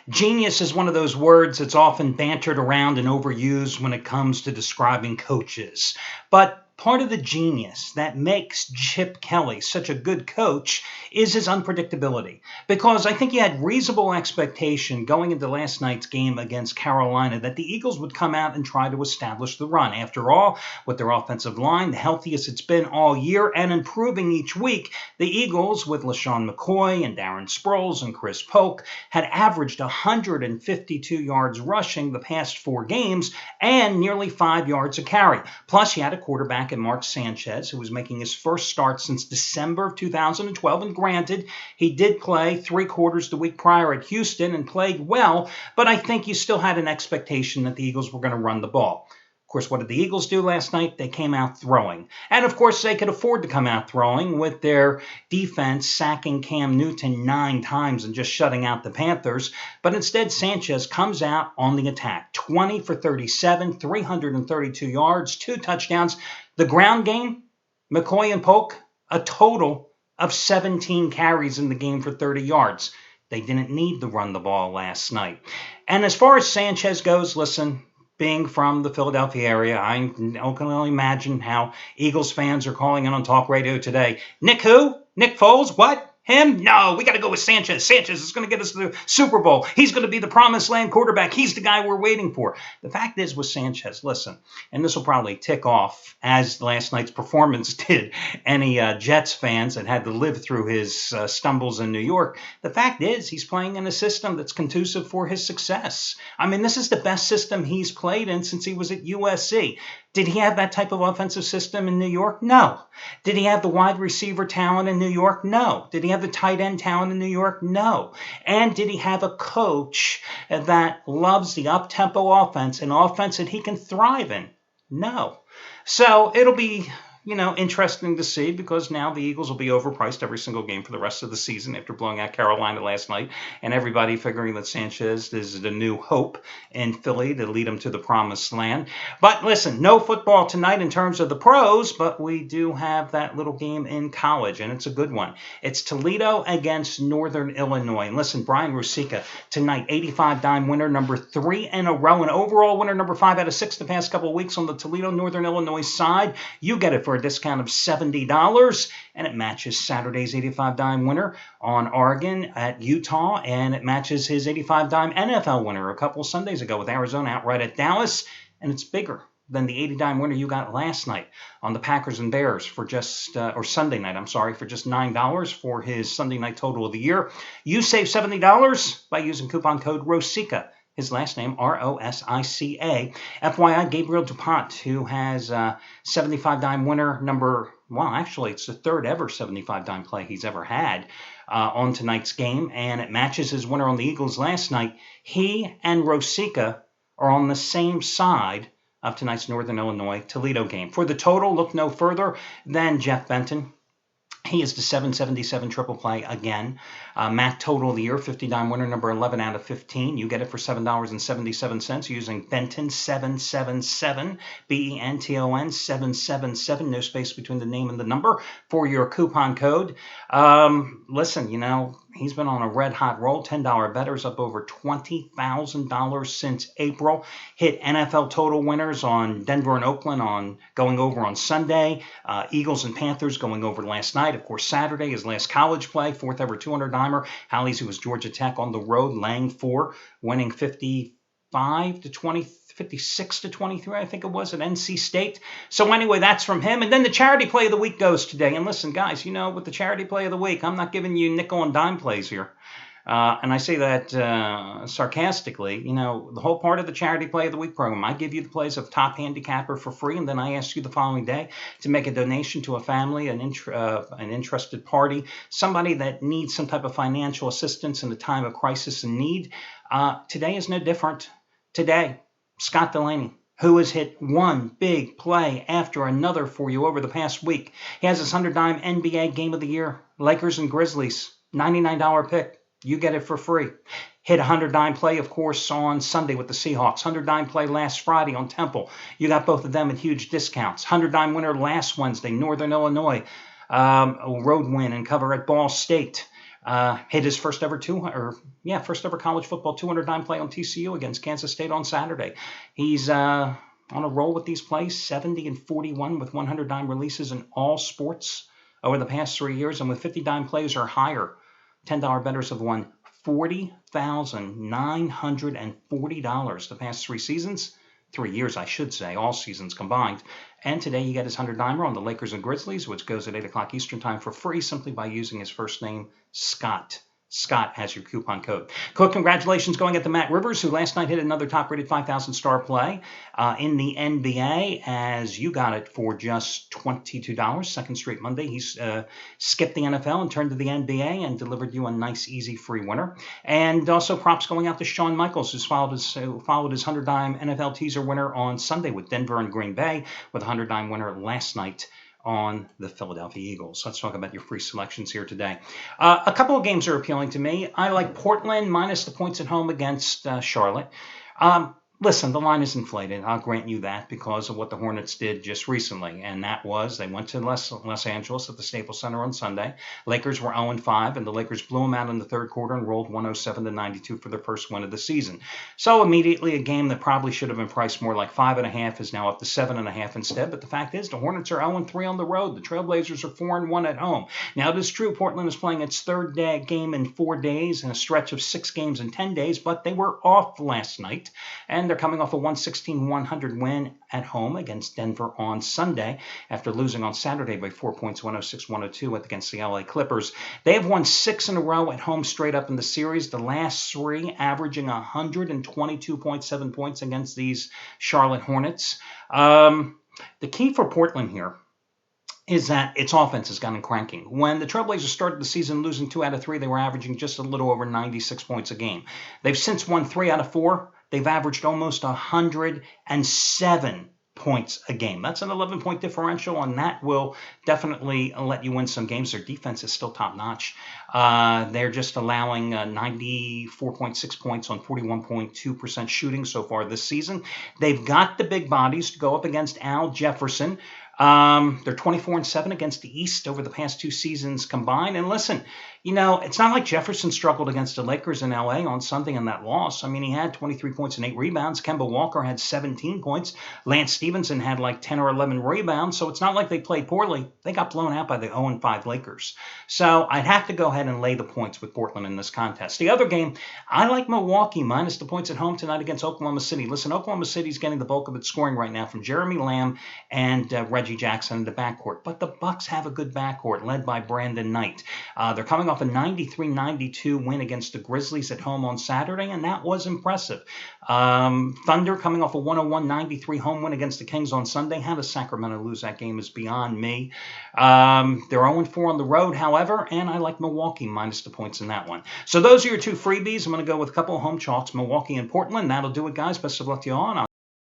Genius is one of those words that's often bantered around and overused when it comes to describing coaches. But part of the genius that makes Chip Kelly such a good coach is his unpredictability. Because I think he had reasonable expectation going into last night's game against Carolina that the Eagles would come out and try to establish the run. After all, with their offensive line, the healthiest it's been all year and improving each week, the Eagles, with LaShawn McCoy and Darren Sproles and Chris Polk, had averaged 152 yards rushing the past 4 games and nearly 5 yards a carry. Plus, you had a quarterback in Mark Sanchez, who was making his first start since December of 2012. And granted, he did play 3 quarters the week prior at Houston and played well, but I think you still had an expectation that the Eagles were going to run the ball. Of course, what did the Eagles do last night? They came out throwing. And of course, they could afford to come out throwing with their defense sacking Cam Newton 9 times and just shutting out the Panthers. But instead, Sanchez comes out on the attack. 20 for 37, 332 yards, 2 touchdowns. The ground game, McCoy and Polk, a total of 17 carries in the game for 30 yards. They didn't need to run the ball last night. And as far as Sanchez goes, listen, being from the Philadelphia area, I can only imagine how Eagles fans are calling in on talk radio today. Nick who? Nick Foles? What? Him? No, we got to go with Sanchez. Sanchez is going to get us to the Super Bowl. He's going to be the promised land quarterback. He's the guy we're waiting for. The fact is with Sanchez, listen, and this will probably tick off, as last night's performance did, any Jets fans that had to live through his stumbles in New York. The fact is he's playing in a system that's conducive for his success. I mean, this is the best system he's played in since he was at USC. Did he have that type of offensive system in New York? No. Did he have the wide receiver talent in New York? No. Did he have the tight end talent in New York? No. And did he have a coach that loves the up-tempo offense, an offense that he can thrive in? No. So it'll be, interesting to see, because now the Eagles will be overpriced every single game for the rest of the season after blowing out Carolina last night, and everybody figuring that Sanchez is the new hope in Philly to lead them to the promised land. But listen, no football tonight in terms of the pros, but we do have that little game in college, and it's a good one. It's Toledo against Northern Illinois. And listen, Brian Rusika tonight, 85-dime winner, number 3 in a row, and overall winner, number 5 out of 6 the past couple of weeks on the Toledo Northern Illinois side. You get it for a discount of $70, and it matches Saturday's 85-dime winner on Oregon at Utah, and it matches his 85-dime NFL winner a couple Sundays ago with Arizona outright at Dallas, and it's bigger than the 80-dime winner you got last night on the Packers and Bears for just, or Sunday night, for just $9 for his Sunday night total of the year. You save $70 by using coupon code ROSICA. His last name, ROSICA. FYI, Gabriel DuPont, who has 75-dime winner it's the 3rd ever 75-dime play he's ever had on tonight's game, and it matches his winner on the Eagles last night. He and Rosica are on the same side of tonight's Northern Illinois-Toledo game. For the total, look no further than Jeff Benton. He is the 777 triple play again. MAC total of the year, 50-dime winner, number 11 out of 15. You get it for $7.77 using Benton 777, BENTON 777, no space between the name and the number for your coupon code. Listen, he's been on a red-hot roll. $10 bettors up over $20,000 since April. Hit NFL total winners on Denver and Oakland going over on Sunday. Eagles and Panthers going over last night. Of course, Saturday, his last college play, 4th ever 200-dimer. Hallie's, who was Georgia Tech on the road, laying 4, winning 56 to 23, I think it was, at NC State. So anyway, that's from him. And then the charity play of the week goes today. And listen, guys, with the charity play of the week, I'm not giving you nickel and dime plays here. And I say that sarcastically. The whole part of the charity play of the week program, I give you the plays of top handicapper for free, and then I ask you the following day to make a donation to a family, an interested party, somebody that needs some type of financial assistance in a time of crisis and need. Today is no different. Today, Scott Delaney, who has hit one big play after another for you over the past week. He has his 100-dime NBA Game of the Year, Lakers and Grizzlies, $99 pick. You get it for free. Hit a 100-dime play, of course, on Sunday with the Seahawks. 100-dime play last Friday on Temple. You got both of them at huge discounts. 100-dime winner last Wednesday, Northern Illinois, a road win and cover at Ball State. hit his first ever first ever college football 200 dime play on TCU against Kansas State on Saturday. He's on a roll with these plays, 70 and 41 with 100 dime releases in all sports over the past 3 years, and with 50 dime plays or higher, $10 bettors have won $40,940 the past 3 seasons. 3 years, I should say, all seasons combined. And today you get his 100-dimer on the Lakers and Grizzlies, which goes at 8 o'clock Eastern Time for free simply by using his first name, Scott. Scott has your coupon code. Quick congratulations going at to Matt Rivers, who last night hit another top-rated 5,000-star play in the NBA, as you got it for just $22. Second straight Monday. He's skipped the NFL and turned to the NBA and delivered you a nice, easy, free winner. And also props going out to Shawn Michaels, who's followed his 100-dime NFL teaser winner on Sunday with Denver and Green Bay, with a 100-dime winner last night on the Philadelphia Eagles. Let's talk about your free selections here today. A couple of games are appealing to me. I like Portland minus the points at home against Charlotte. Listen, the line is inflated. I'll grant you that because of what the Hornets did just recently, and that was they went to Los Angeles at the Staples Center on Sunday. Lakers were 0-5, and the Lakers blew them out in the third quarter and rolled 107-92 for their first win of the season. So immediately, a game that probably should have been priced more like 5.5 is now up to 7.5 instead. But the fact is, the Hornets are 0-3 on the road. The Trailblazers are 4-1 at home. Now, it is true Portland is playing its third game in 4 days in a stretch of 6 games in 10 days, but they were off last night, and they're coming off a 116-100 win at home against Denver on Sunday after losing on Saturday by 4 points, 106-102 against the LA Clippers. They have won 6 in a row at home straight up in the series, the last 3 averaging 122.7 points against these Charlotte Hornets. The key for Portland here is that its offense has gotten cranking. When the Trailblazers started the season losing 2 out of 3, they were averaging just a little over 96 points a game. They've since won 3 out of 4. They've averaged almost 107 points a game. That's an 11-point differential, and that will definitely let you win some games. Their defense is still top-notch. They're just allowing 94.6 points on 41.2% shooting so far this season. They've got the big bodies to go up against Al Jefferson. They're 24-7 against the East over the past 2 seasons combined. And listen, it's not like Jefferson struggled against the Lakers in LA on Sunday in that loss. I mean, he had 23 points and 8 rebounds. Kemba Walker had 17 points. Lance Stevenson had like 10 or 11 rebounds. So it's not like they played poorly. They got blown out by the 0-5 Lakers. So I'd have to go ahead and lay the points with Portland in this contest. The other game, I like Milwaukee minus the points at home tonight against Oklahoma City. Listen, Oklahoma City's getting the bulk of its scoring right now from Jeremy Lamb and Reggie Jackson in the backcourt. But the Bucks have a good backcourt led by Brandon Knight. They're coming off a 93-92 win against the Grizzlies at home on Saturday, and that was impressive. Thunder coming off a 101-93 home win against the Kings on Sunday. How does Sacramento lose that game is beyond me. They're 0-4 on the road, however, and I like Milwaukee minus the points in that one. So those are your 2 freebies. I'm going to go with a couple of home chalks, Milwaukee and Portland. That'll do it, guys. Best of luck to you all.